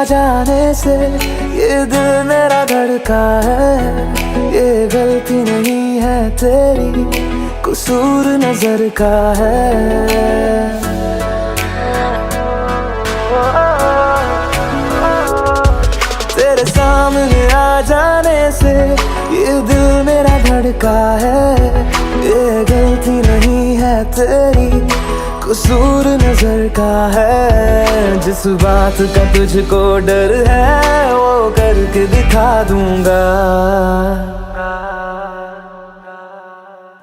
जाने से ये दिल मेरा धड़का है। ये गलती नहीं है तेरी, कसूर नजर का है। तेरे सामने आ जाने से ये दिल मेरा धड़का है। ये गलती नहीं है तेरी, कसूर नजर का है। जिस बात का तुझको डर है वो करके दिखा दूंगा।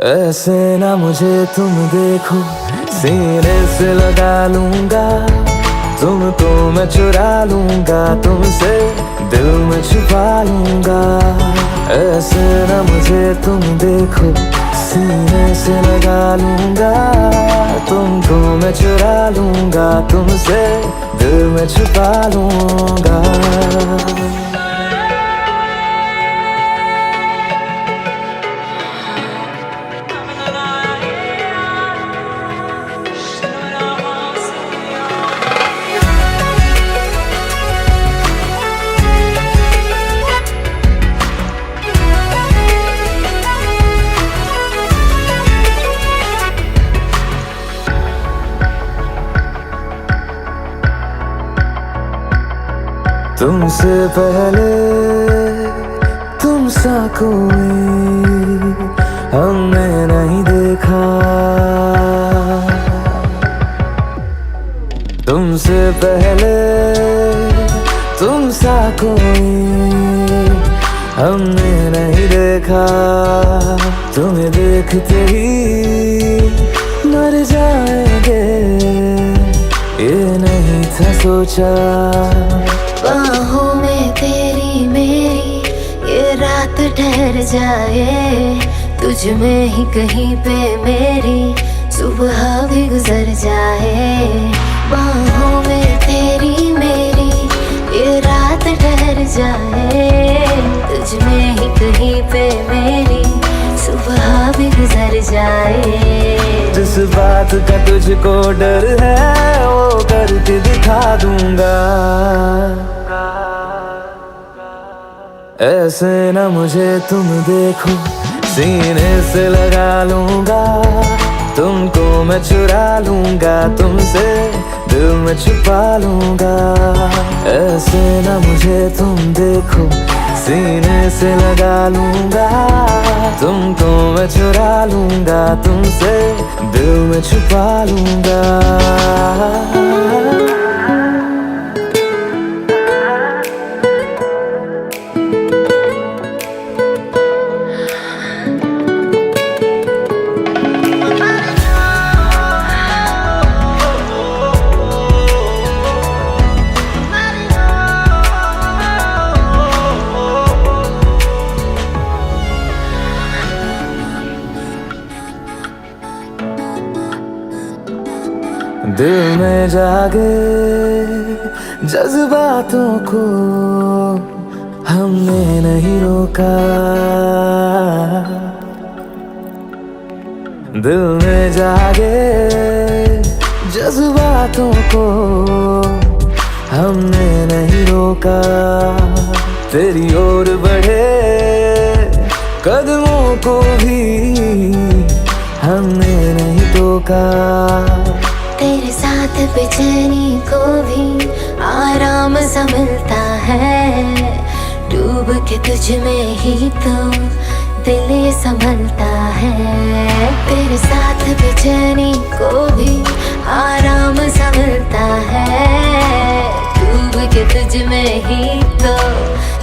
ऐसे ना मुझे तुम देखो, सीने से लगा लूंगा। तुमको मैं चुरा लूंगा, तुमसे दिल में छुपा लूंगा। ऐसे ना मुझे तुम देखो, सीने से लगा लूंगा। तुमको मैं चुरा लूंगा, तुमसे दिल में छुपा लूंगा। तुमसे पहले तुम सा कोई हमने नहीं देखा। तुमसे पहले तुम सा कोई हमने नहीं देखा। तुम्हें देखते ही मर जाएंगे, ये नहीं था सोचा। बाहों में तेरी मेरी ये रात ठहर जाए। तुझ में ही कहीं पे मेरी सुबह भी गुजर जाए। बाहों में तेरी मेरी ये रात ठहर जाए। तुझ में ही कहीं पे मेरी सुबह भी गुजर जाए। जिस बात का तुझको डर है वो करके दिखा दूंगा। ऐसे ना मुझे तुम देखो, सीने से लगा लूंगा। तुमको मैं चुरा लूंगा, तुमसे दिल में छुपा लूंगा। ऐसे ना मुझे तुम देखो, सीने से लगा लूंगा। तुमको मैं चुरा लूंगा, तुमसे दिल में छुपा लूंगा। दिल में जागे जज्बातों को हमने नहीं रोका। दिल में जागे जज्बातों को हमने नहीं रोका। तेरी ओर बढ़े कदमों को भी हमने नहीं टोका। तेरे साथ बेचैनी को भी आराम सा मिलता है। डूब के तुझ में ही तो दिल ये संभलता है। तेरे साथ बेचैनी को भी आराम सा मिलता है। डूब के तुझ में ही तो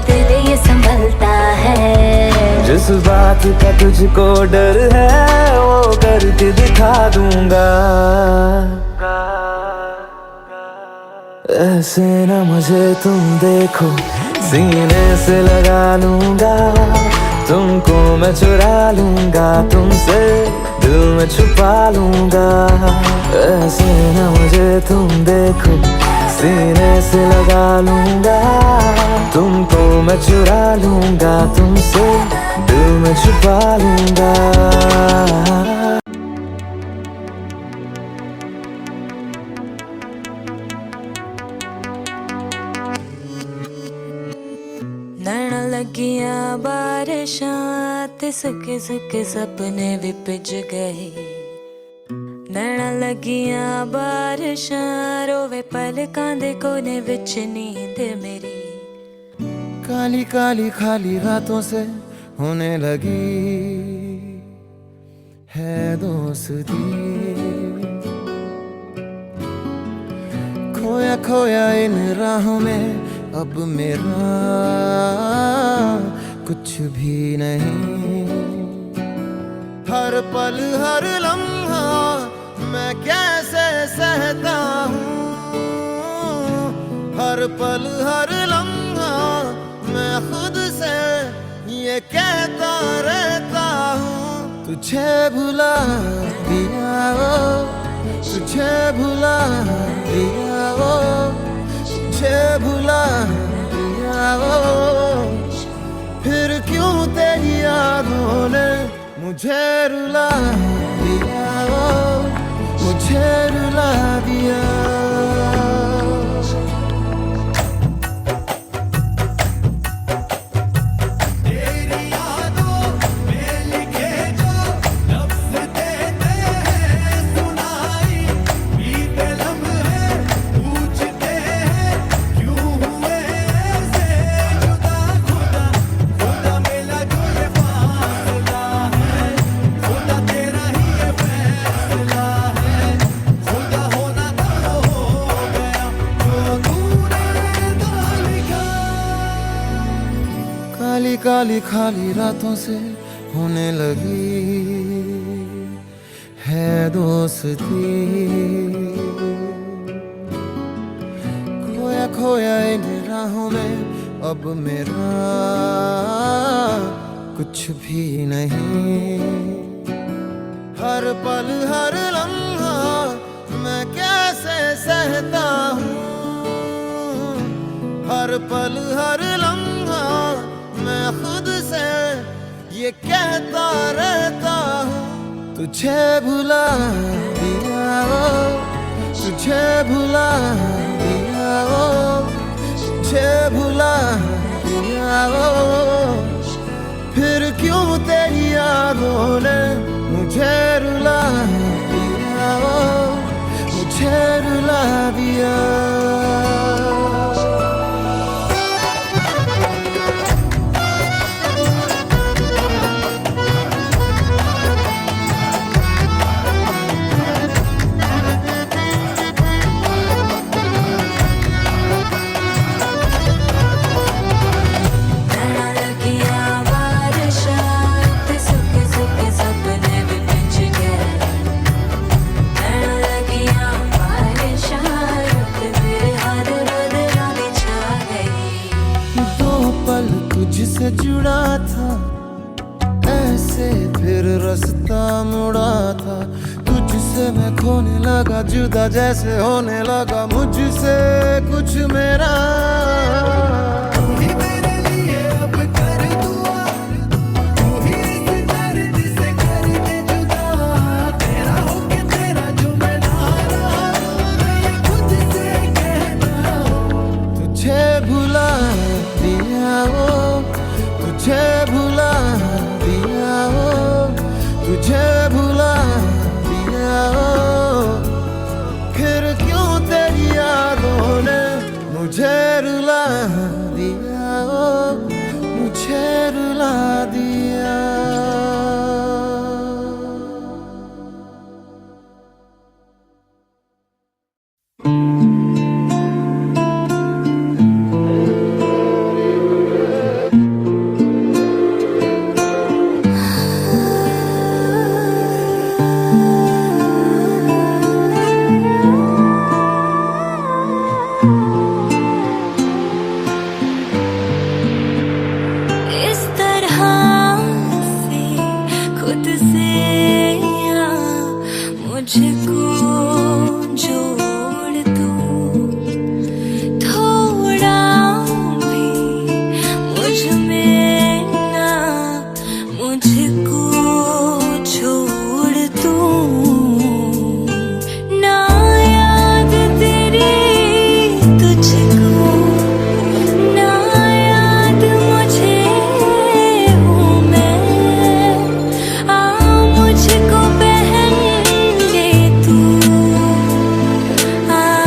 दिल ये संभलता है। जिस बात का तुझको डर है वो करके दिखा दूंगा। ऐसे ना मुझे तुम देखो, सीने से लगा लूंगा। तुमको मैं चुरा लूंगा, तुमसे दिल में छुपा लूंगा। ऐसे ना मुझे तुम देखो, सीने से लगा लूंगा। तुमको मैं चुरा लूंगा, तुमसे दिल में छुपा लूंगा। लगियां बारिशां ते सुके सुके सपने भी भिज गए। नैना लगियां बारिशां रोवे पलकां दे कोने विच नींद मेरी। काली काली खाली रातों से होने लगी है दोस्ती। खोया खोया इन राहों में अब मेरा कुछ भी नहीं। हर पल हर लम्हा मैं कैसे सहता हूँ। हर पल हर लम्हा मैं खुद से ये कहता रहता हूँ। तुझे भुला दिया वो, तुझे भुला दिया वो, तुझे भुला दिया वो। फिर क्यों तेरी यादों ने मुझे रुला दिया वो, मुझे रुला दिया। काली काली खाली रातों से होने लगी है दोस्ती। खोया खोया इन राहों में अब मेरा कुछ भी नहीं। हर पल हर लम्हा मैं कैसे सहता हूँ। हर पल हर लम्हा मैं खुद से ये कहता रहता हूँ। तुझे भुला दिया वो, तुझे भुला दिया वो, तुझे भुला दिया वो। फिर क्यों तेरी यादों ने मुझे रुला दिया वो, मुझे रुला दिया। तुझसे जुड़ा था ऐसे फिर रास्ता मुड़ा था। तुझसे मैं खोने लगा जुदा जैसे होने लगा मुझसे कुछ मेरा। तुझे भुला दिया वो, तुझे भुला दिया वो, तुझे भुला दिया वो। फिर क्यों तेरी यादों ने मुझे रुला दिया वो, मुझे रुला दिया। इस तरह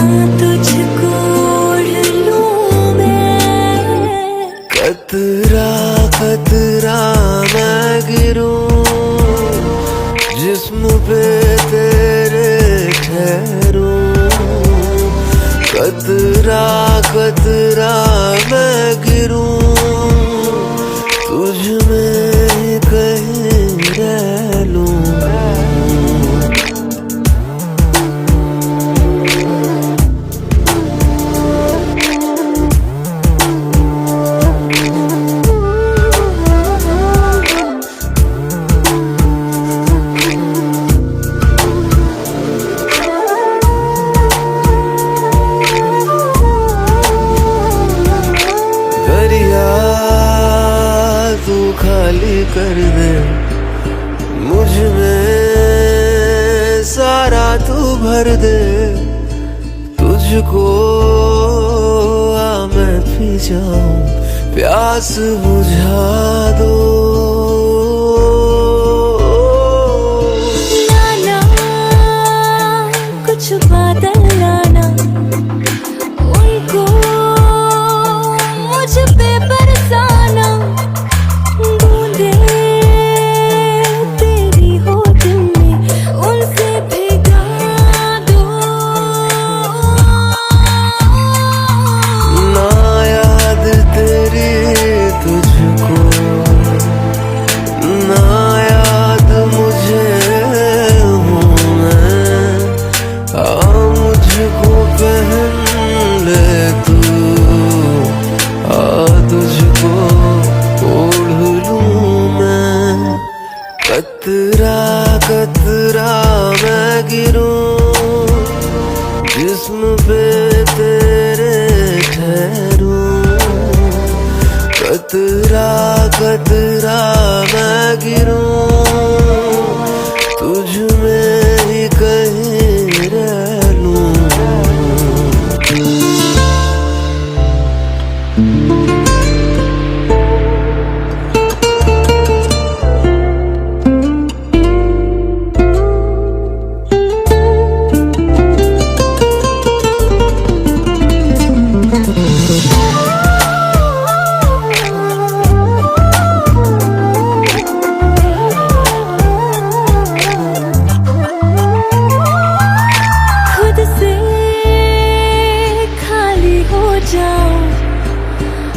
तुझको ओढ़ लूं मैं। कतरा कतरा मैं गिरूं, जिस्म पे तेरे ठहरूं। कतरा कतरा मैं गिरूं, तुझ में ही कहीं रह लूं। तू खाली कर दे, मुझ में सारा तू भर दे। तुझको आ मैं पी जाऊं, प्यास बुझा दो। लाना कुछ बादल लाना, उनको मुझ पे बरसाना। बूंदे तेरी हो दिल में, उनसे भिगा दो। ना याद तेरी तुझको, ना याद मुझे हूँ मैं। आ मुझको पहन ले तू, आ तुझको ओढ़ लूं मैं। कतरा कतरा मैं गिरूं, जिस्म पे तेरे ठहरूं। कतरा कतरा मैं गिरूं, तुझ में ही कहीं रह लूं।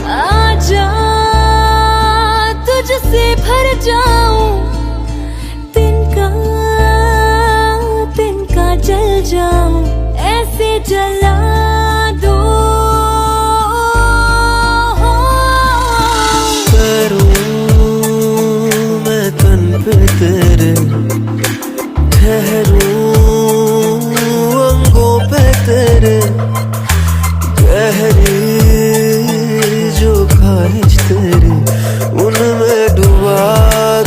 आजा तुझसे भर जाऊं, तिनका तिनका जल जाऊं, ऐसे जला दो। करूं मैं तन पे तेरे, ठहरूं अंगों पे तेरे। गहरी जो ख्वाहिश तेरी, उनमें डुबा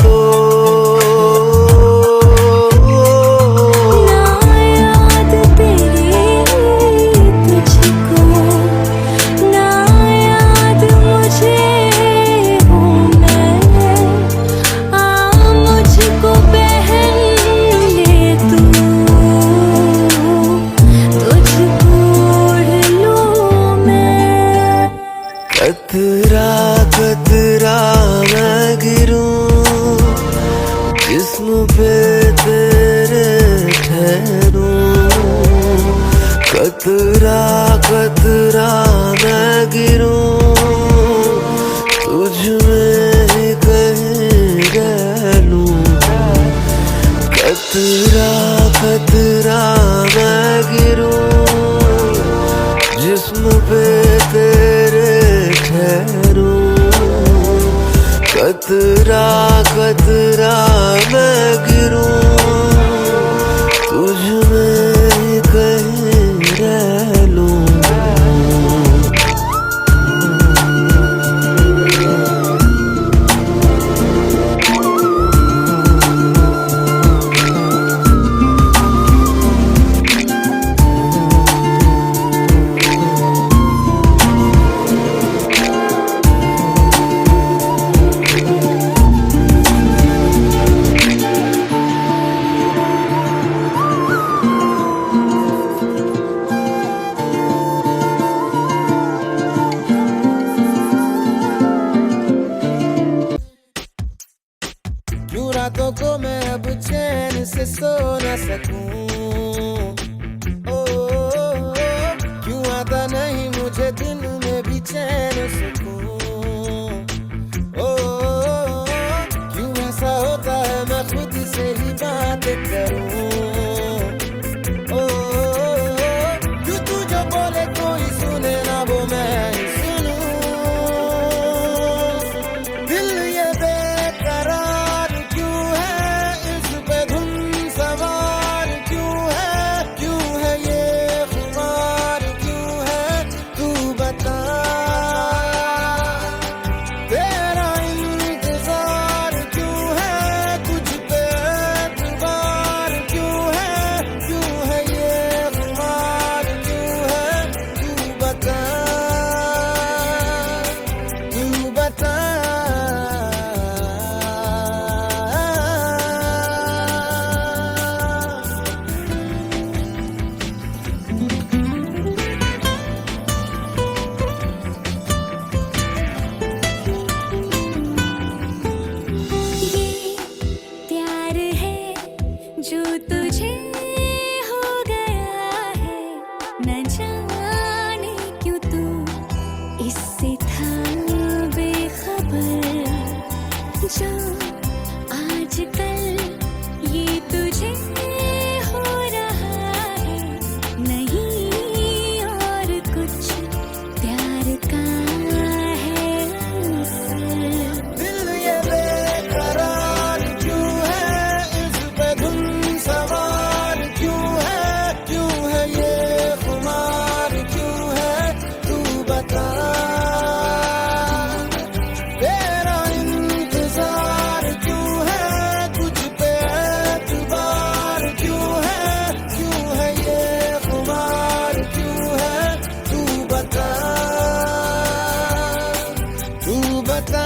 दो। ना याद तेरी तुझको, ना याद मुझे हूँ मैं। आ मुझको पहन ले तू, तुझको ओढ़ लूं मैं। कतरा कतरा मैं गिरूं, जिस्म पे तेरे ठहरूं। कतरा कतरा मैं गिरूं, तुझ में ही कहीं रह लूं। कतरा कतरा मैं गिरूं, जिस्म पे तेरे ठहरूं। कतरा कतरा मैं गिरूं, तुझ में ही कहीं रह लूं। जाने क्यों तू इससे था बेखबर। जो आजकल ये तुझे हो रहा है, नहीं और कुछ प्यार का है असर। दिल ये बेकरार क्यों है, इस पे धुन सवार क्यों है ये खुमार क्यों है, तू बता। तेरा इंतजार क्यों है, तुझ पे एतबार क्यों है ये खुमार क्यों है, तू बता, तू बता।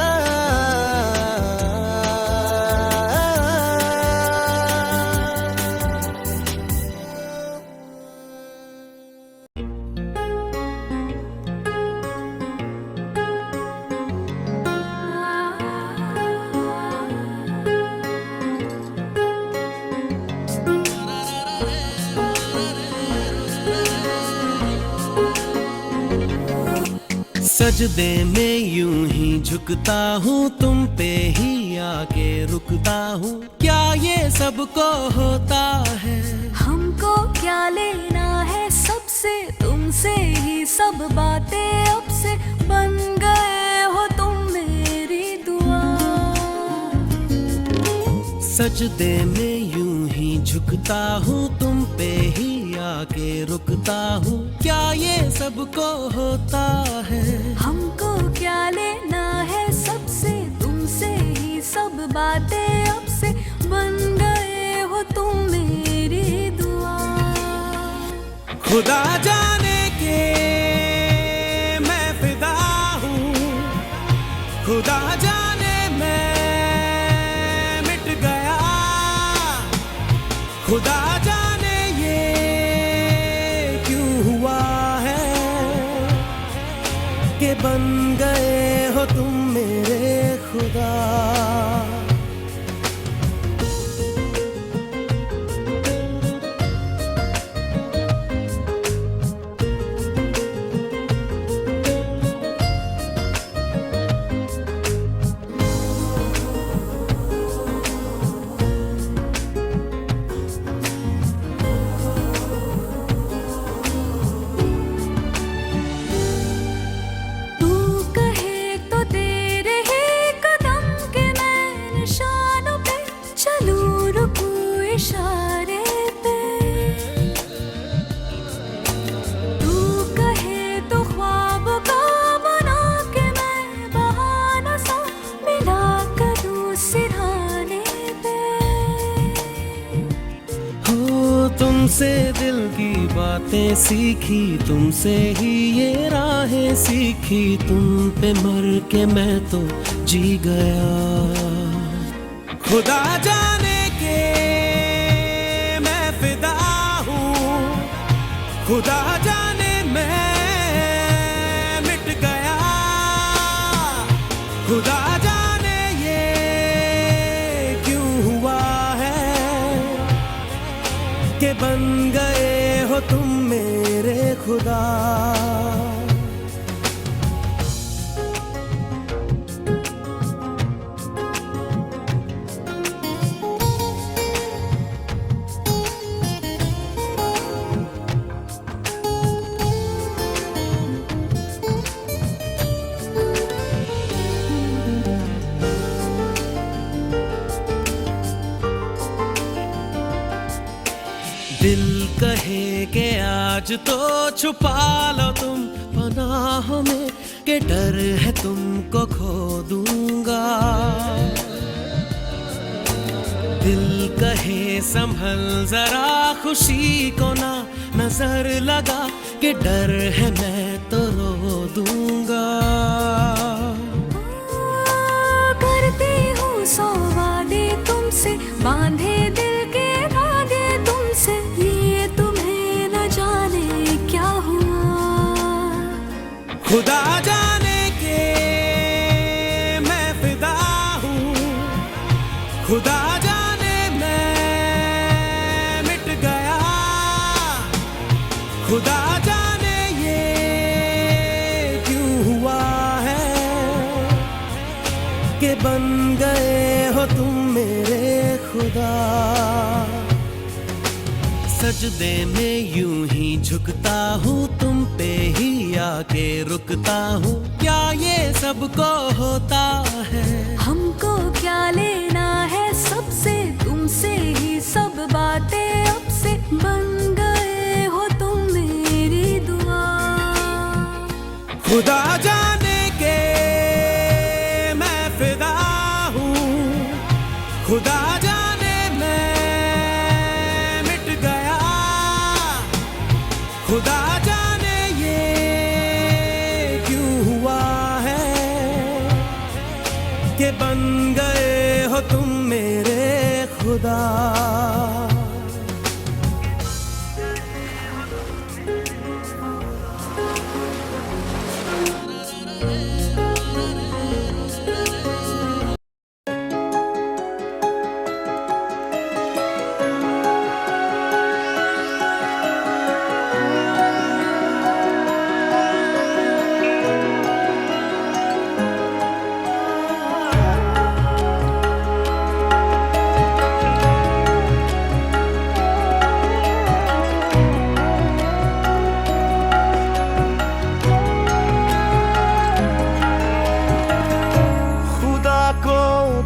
सजदे में यूं ही झुकता हूँ, तुम पे ही आके रुकता हूँ। क्या ये सबको होता है? हमको क्या लेना है सबसे, तुमसे ही सब बातें अब से बन गए हो तुम मेरी दुआ। सजदे में यूं ही झुकता हूँ, तुम पे ही आके रुकता हूँ। क्या ये सबको होता है? हमको क्या लेना है सबसे, तुमसे ही सब बातें अब से बन गए हो तुम मेरी दुआ। खुदा जाने के मैं फिदा हूँ, खुदा जाने मैं मिट गया। खुदा जाने ये क्यों हुआ है कि बन गए हो तुम मेरे खुदा। तू कहे तो तेरे ही कदम के मैं निशानों पे चलूं, रुकूं इशारे पे। तू कहे तो ख्वाब का बना के मैं बहाना सा मिला करूं सिरहाने पे। हो तुमसे दिल की बातें सीखी, तुमसे ही ये राहें सीखी। तुम पे मर के मैं तो जी गया। खुदा जाने के मैं फिदा हूँ, खुदा जाने मैं मिट गया। खुदा जाने ये क्यों हुआ है कि बन गए हो तुम मेरे खुदा। दिल कहे कि आज तो छुपा लो तुम पनाहों में, कि डर है तुमको खो दूंगा। दिल कहे संभल जरा खुशी को ना नजर लगा, कि डर है मैं तो रो दूंगा। करती हूँ सौ वादे तुमसे, बांधे दिल के धागे तुमसे, ये तुम्हें न जाने क्या हुआ। खुदा जाने के मैं फिदा हूँ, खुदा जाने मैं मिट गया। खुदा जाने बन गए हो तुम मेरे खुदा। सजदे में यूं ही झुकता हूँ, तुम पे ही आके रुकता हूँ। क्या ये सबको होता है? हमको क्या लेना है सबसे, तुमसे ही सब बातें अब से। बन गए हो तुम मेरी दुआ। खुदा जाने के मैं फिदा हूँ, खुदा जाने मैं मिट गया। खुदा जाने ये क्यों हुआ है कि बन गए हो तुम मेरे खुदा।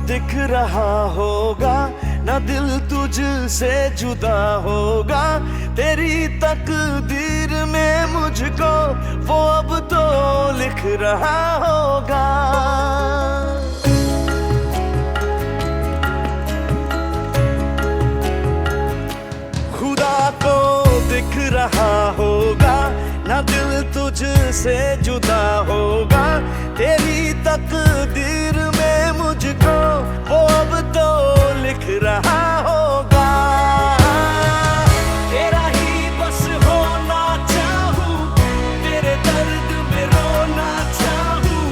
दिख रहा होगा ना दिल तुझसे जुदा होगा, तेरी तकदीर में मुझको वो अब तो लिख रहा होगा। खुदा को दिख रहा होगा ना दिल तुझसे जुदा होगा, तेरी तकदीर में मुझको वो अब तो लिख रहा होगा। तेरा ही बस होना चाहूं, तेरे दर्द में रोना चाहूं,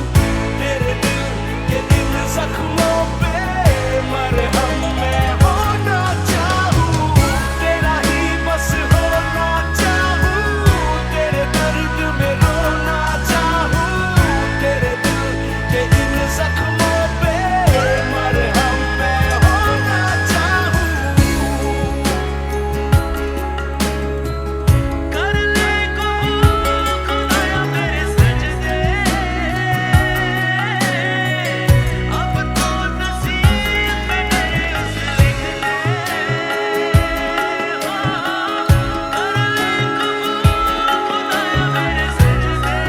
तेरे दिल के इन जख्मों पे मरहम मैं होना चाहूं। तेरा ही बस होना चाहूं, तेरे दर्द में रोना चाहूं, तेरे दिल के इन जख्मों पे मरहम मैं होना चाहूं। कर ले कबूल खुदाया मेरे सजदे, अब तो नसीब में मेरे उस लिख ले। कर ले कबूल खुदाया मेरे सजदे,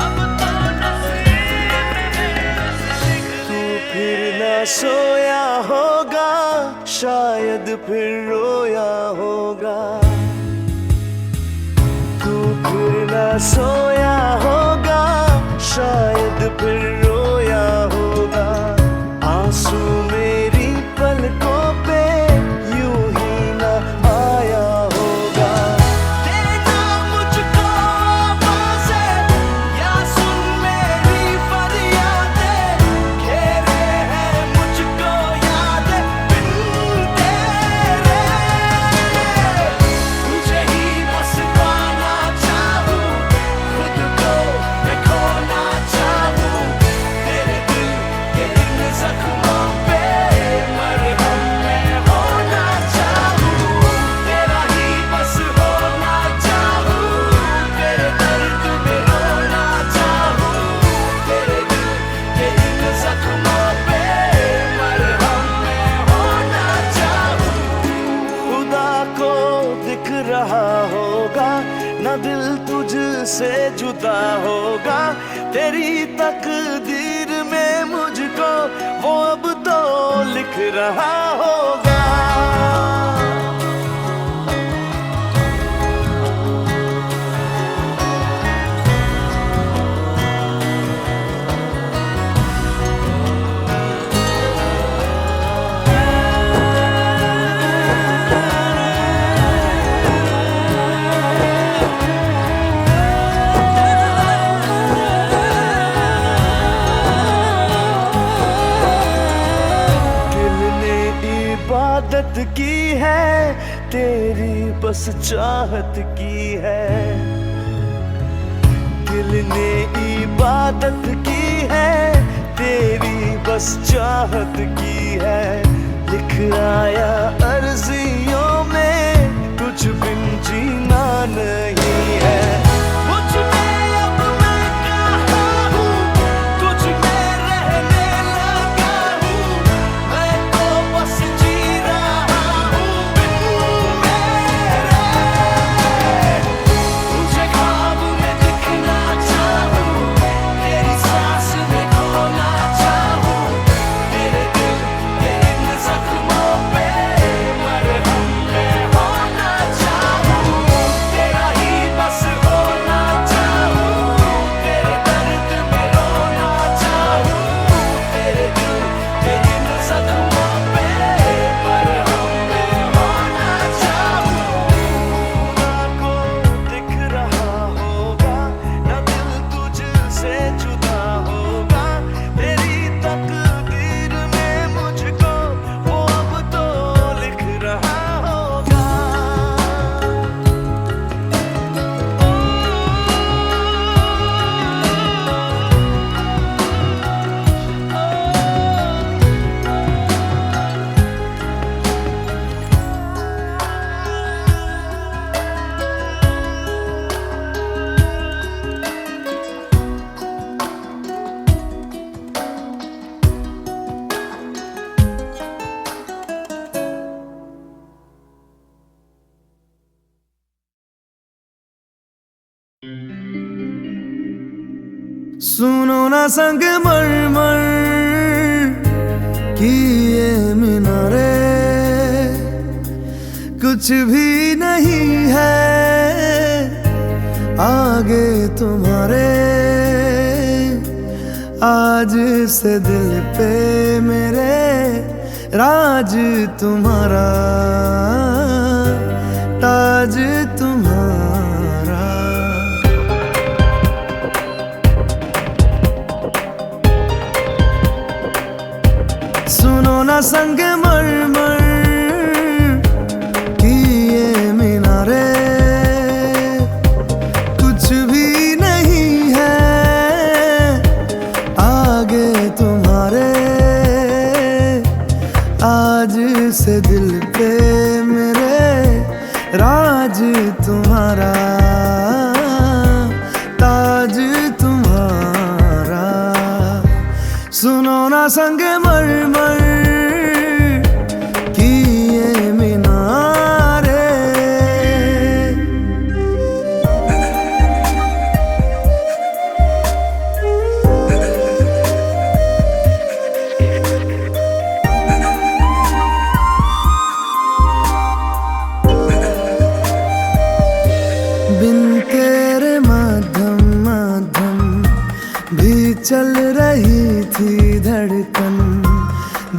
अब तो नसीब में मेरे उस लिख ले। तू फिर न सोया होगा, शायद फिर रोया होगा। तू फिर न सोया होगा, शायद फिर रोया होगा। आंसू मेरी पलकों पे यूं ही न आया होगा। देना मुझको आवाज़ें या सुन मेरी फरियादें, घेरे हैं मुझको यादें बिन तेरे। तुझे ही बस पाना चाहूं, खुद को मैं खोना चाहूं, तेरे दिल के इन जख्मों पे मरहम मैं होना चाहूं। तेरा ही बस होना चाहूं, तेरे दर्द में रोना चाहूं, तेरे दिल के इन जख्मों पे मरहम मैं होना चाहूं। खुदा को दिख रहा होगा ना दिल तुझसे जुदा होगा, तेरी तकदीर में मुझको वो अब तो लिख रहा होगा। दिल ने इबादत की है, तेरी बस चाहत की है। दिल ने इबादत की है, तेरी बस चाहत की है। लिख आया अर्जियों में कुछ बिन जीना नहीं है। मुझ में अब मैं कहाँ हूँ, तुझ में रहने लगा हूँ। मैं तो बस जी रहा हूँ बिन मेरे। तुझे ख्वाब में दिखना चाहूँ, तेरी सांस में खोना चाहूँ। तेरे दिल के इन जख्मों पे मरहम मैं होना चाहूँ। तेरा ही बस होना चाहूँ, तेरे दर्द में रोना चाहूँ। तेरे दिल के इन जख्मों पे मरहम मैं होना चाहूँ। को दिख रहा होगा ना दिल तुझसे जुदा होगा। तेरी तकदीर में मुझको वो अब तो लिख रहा होगा। सुनो ना संगमरमर की ये मीनारे, कुछ भी नहीं है आगे तुम्हारे। आज से दिल पे मेरे राज तुम्हारा, ताज तुम्हारा। सुनो ना संगमरमर की ये मीनारे, कुछ भी नहीं है आगे तुम्हारे। आज से दिल पे मेरे राज तुम्हारा, ताज तुम्हारा। सुनो ना संगमरमर की ये मीनारे। बिन तेरे माध्यम माध्यम भी चल रही थी धड़कन।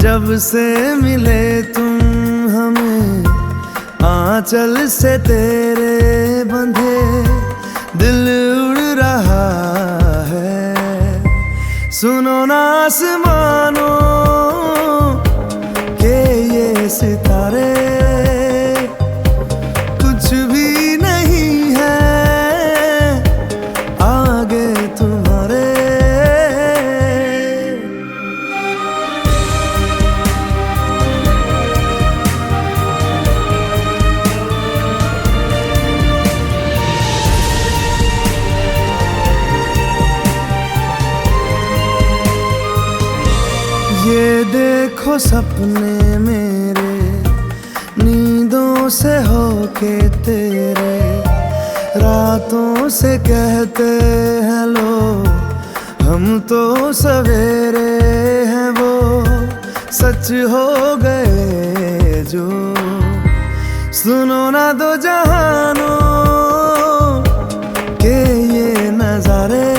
जब से मिले तुम हमें आंचल से तेरे बंधे, दिल उड़ रहा है। सुनो ना आसमानों के ये सितारे, कुछ भी नहीं है आगे तुम्हारे। ये देखो सपने मेरे नींदों से होके तेरे, रातों से कहते हैं लो हम तो सवेरे हैं। वो सच हो गए जो, सुनो ना दो जहानों के ये नजारे।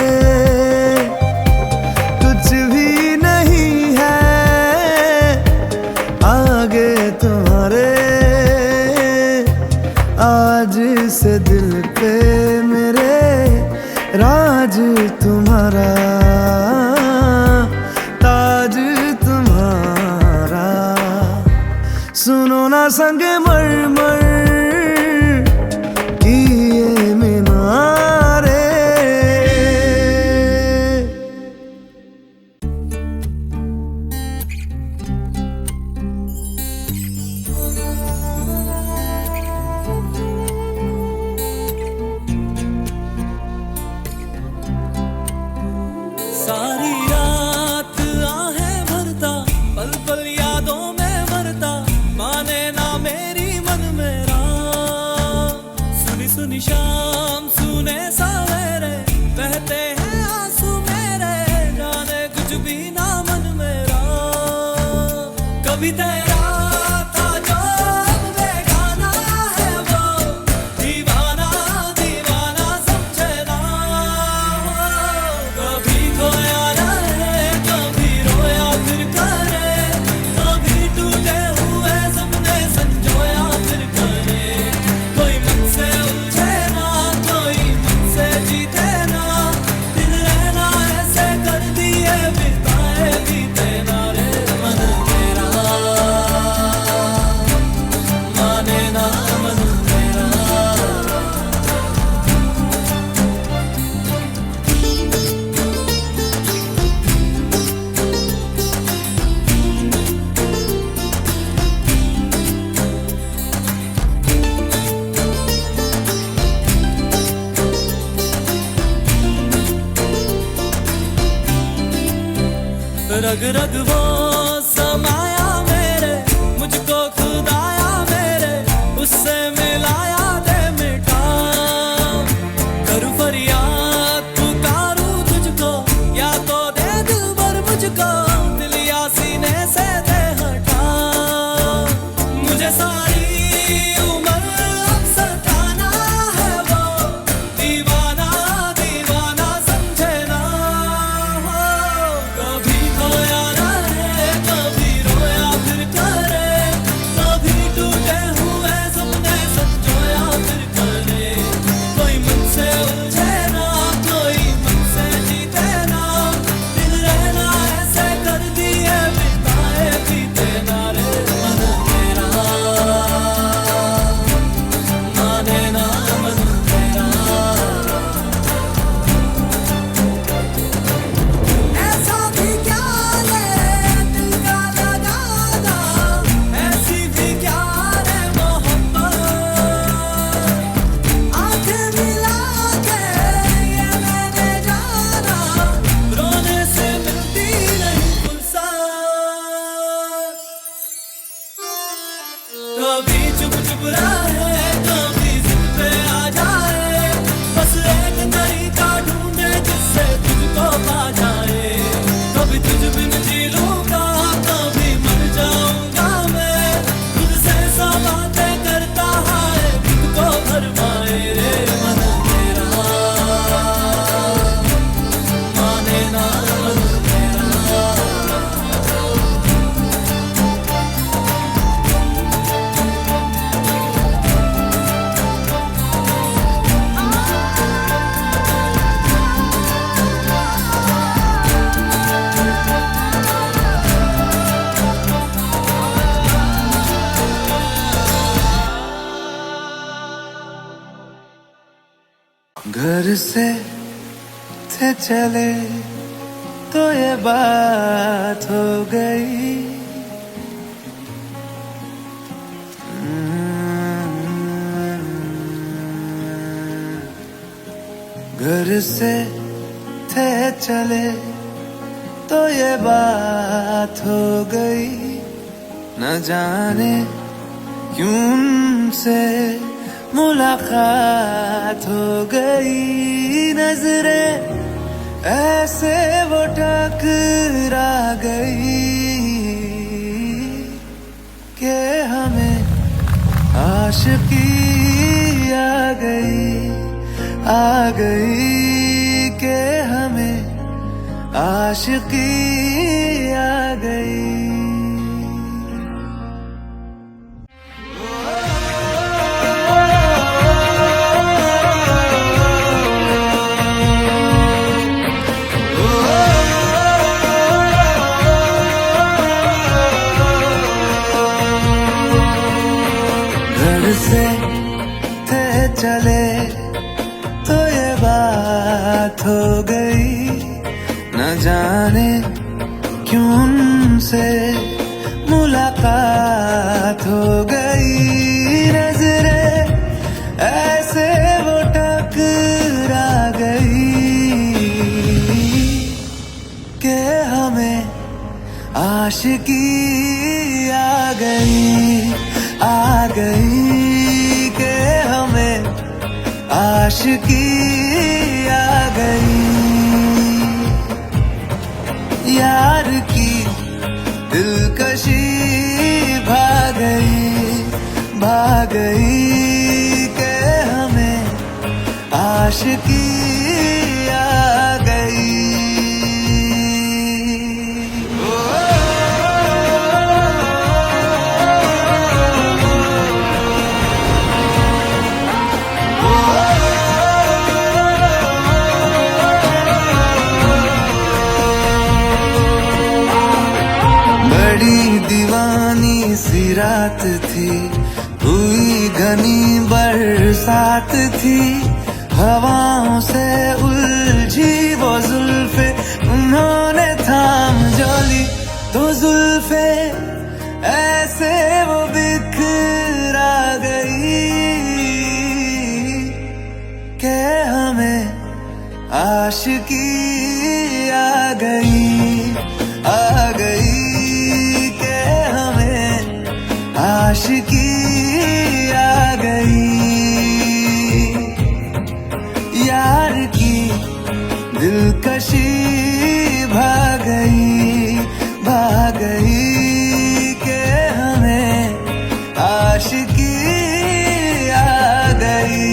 कुछ भी नहीं है आगे तुम्हारे। आज से दिल पे मेरे राज तुम्हारा, ताज तुम्हारा। सुनो ना संगमरमर की ये मीनारे। सुनी शाम सुने सवेरे बहते हैं आंसू मेरे, जाने कुछ भी ना मन मेरा कभी तेरा था जो अब बेगाना है वो दीवाना दीवाना समझे ना। कभी खोया रहे कभी रोया फिर करे, कभी टूटे हुए सपने संजोया फिर करे। कोई मुझसे उलझे ना कोई मुझसे जीते ना, दिन रहना ऐसे कर दिए बिताए बीते ना रे मन मेरा माने ना मन मेरा। रग रग वो समाया मेरे, मुझको खुदाया मेरे, उससे मिलाया दे मिटा। करूं फरियाद पुकारूं तुझको, या तो दे दिल भर मुझको, दिल या सीने से दे हटा। मुझे सारी उम्र अब सताना है वो दीवाना दीवाना समझे ना। कभी खोया रहे कभी रोया फिर करे, कभी टूटे हुए सपने संजोया फिर करे। कोई मुझसे उलझे ना कोई मुझसे जीते ना, दिन रहना ऐसे कर दिए बिताए बीते ना रे मन मेरा माने ना मन मेरा। ऐसा भी क्या ले दिल का लगाना, ऐसी भी क्या रे मोहब्बत, आंखें मिला के ये मैंने जाना, रोने से मिलती नहीं फुर्सत। कभी चुप चुप रहे कभी जिद पे आ जाए, बस एक तरीका ढूंढे जिससे तुझको पा जाए। कभी तुझ बिन जी लूंगा कभी मर जाऊंगा मैं, खुद से सौ बातें करता है खुद को भरमाए रे मन मेरा माने ना मन मेरा। घर से थे चले तो ये बात हो गई, घर से थे चले तो ये बात हो गई। न जाने क्यों उनसे मुलाकात हो गई, नजरें ऐसे वो टकरा गई कि हमें आशिकी आ गई कि हमें आशिकी आ गई। से थे चले तो ये बात हो गई, न जाने क्यों उनसे मुलाकात हो गई, नजरें ऐसे वो टकरा गई कि हमें आशिकी आ गई कि हमें आशिकी आ गई यार की दिलकशी भाग गई के हमें आशिकी आ गई। बड़ी दीवानी सी रात थी, हुई घनी बरसात थी, हवाओं से उलझी वो जुल्फे उन्होंने थाम जोली, तो जुल्फे ऐसे वो बिखरा गई के हमें आशिकी आ गई के हमें आशिकी आ गई यार की दिलकशी भाग गई के हमें आशिकी आ गई।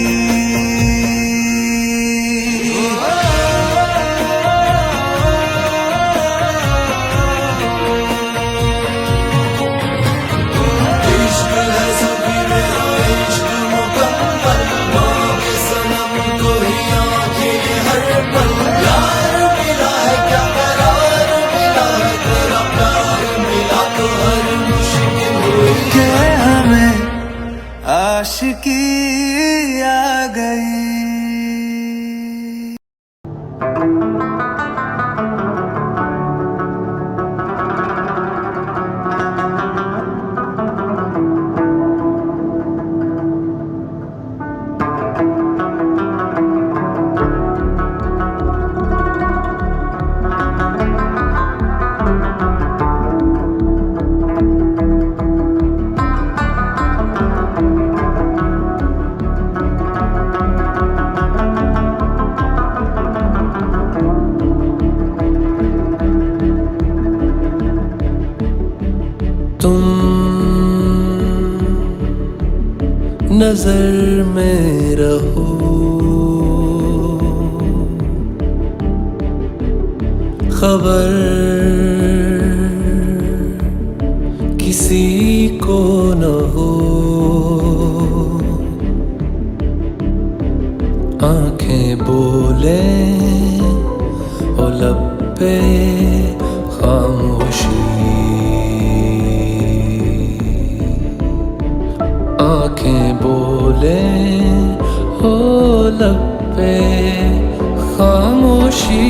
आशिकी आ गई। तुम नजर में रहो, खबर किसी को न हो, आंखें बोले ओ लब पे खामोशी, आंखें बोले हो लब पे खामोशी।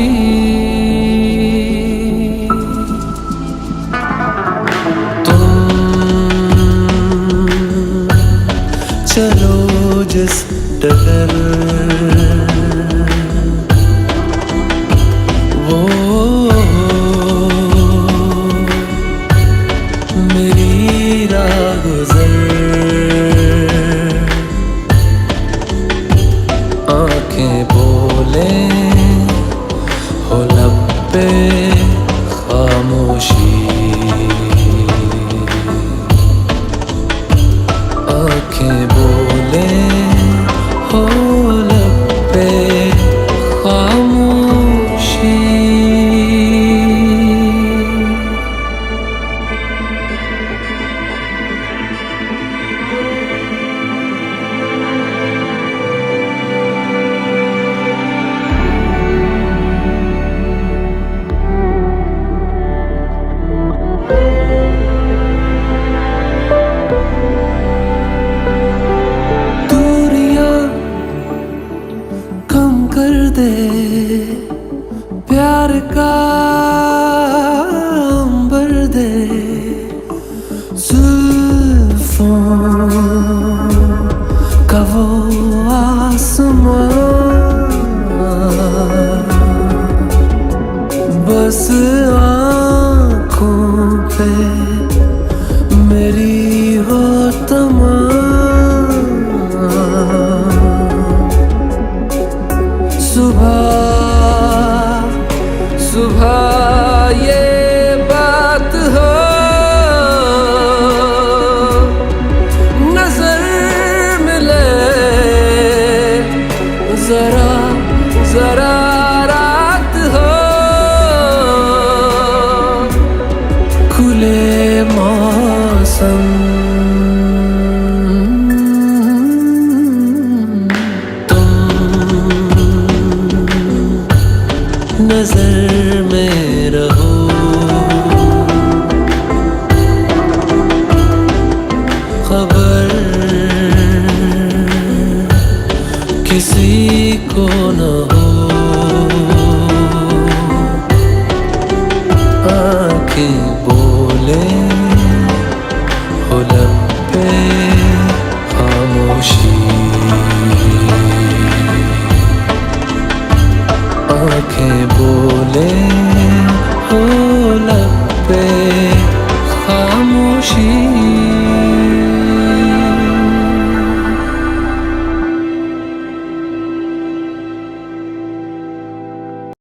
तुम चलो जिस डगर वो मेरी राह गुजर, आंखें बोले हो लब पे खामोशी, आंखें बोले हो लब पे खामोशी। कर दे प्यार का अंबर दे, जुल्फों का वो आसमां, बस आँखों पे मेरी हो तमाम, जरा जरा रात हो, खुले मौसम नजर में रहो, खबर किसी को न हो।